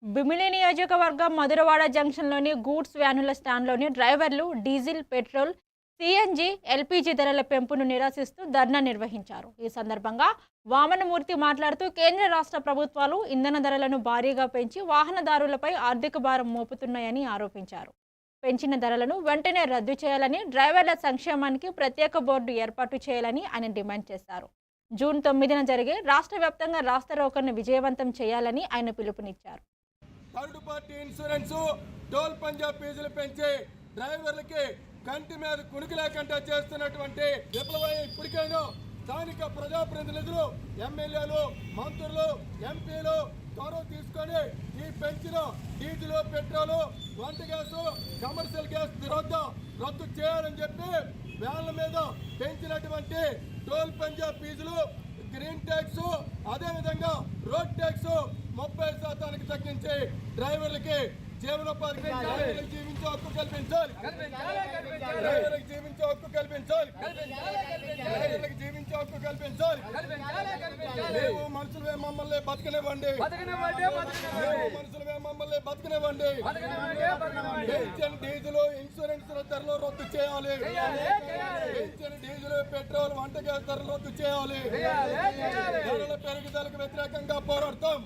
బిమిలి నియోజకవర్గం మధురవాడ జంక్షన్లోని గూడ్స్ వ్యానుల స్టాండ్లోని డ్రైవర్లు diesel, petrol, CNG, LPG ధరల పెంపును నిరసిస్తూ ధర్నా నిర్వహించారు. ఈ సందర్భంగా వామనమూర్తి మాట్లాడుతూ కేంద్ర రాష్ట్ర ప్రభుత్వాలు ఇంధన ధరలను భారీగా పెంచి వాహనదారులపై ఆర్థిక భారం మోపుతున్నాయని ఆరోపించారు. పెంచిన ధరలను వెంటనే రద్దు చేయాలని, డ్రైవర్ల సంక్షేమానికి ప్రత్యేక బోర్డు ఏర్పాటు చేయాలని ఆయన డిమాండ్ చేశారు. జూన్ 9న జరిగే రాష్ట్ర వ్యాప్తంగా రాస్తారోకోను విజయవంతం చేయాలని ఆయన పిలుపునిచ్చారు. Third party insurance, toll Punjab ఫీజులు పెంచి డ్రైవర్లకి కంటి మీద కునికి లేకుండా చేస్తున్నటువంటి విప్లవం ఇప్పటికైనా స్థానిక ప్రజాప్రతినిధులు, ఎమ్మెల్యేలు, మంత్రులు, ఎంపీలు చొరవ తీసుకొని ఈ పెంచిన డీజిల్, పెట్రోలు, వంట గ్యాసు, కమర్షియల్ గ్యాస్ రద్దు చేయాలని చెప్పి వ్యాన్ల మీద పెంచినటువంటి టోల్ పంజాబ్ ఫీజులు, గ్రీన్ ట్యాక్స్, అదేవిధంగా రోడ్ ట్యాక్స్ 30% తగ్గించి డ్రైవర్లకి జీవనోపాధి, జీవించే హక్కు కల్పించాలి. డ్రైవర్లకు జీవించే హక్కు కల్పించాలి. డ్రైవర్లకు జీవించే హక్కు కల్పించాలి. మేము మనుషులవే, మమ్మల్ని బతకనివ్వండి. మేము మనుషులవే, మమ్మల్ని బతకనివ్వండి. పెన్షన్, డీజిల్, ఇన్సూరెన్స్ ధరలు రద్దు చేయాలి. పెన్షన్, డీజిల్, పెట్రోల్, వంట గ్యాస్ ధరలు రద్దు చేయాలి. ధరల పెరుగుదలకు వ్యతిరేకంగా పోరాడతాం.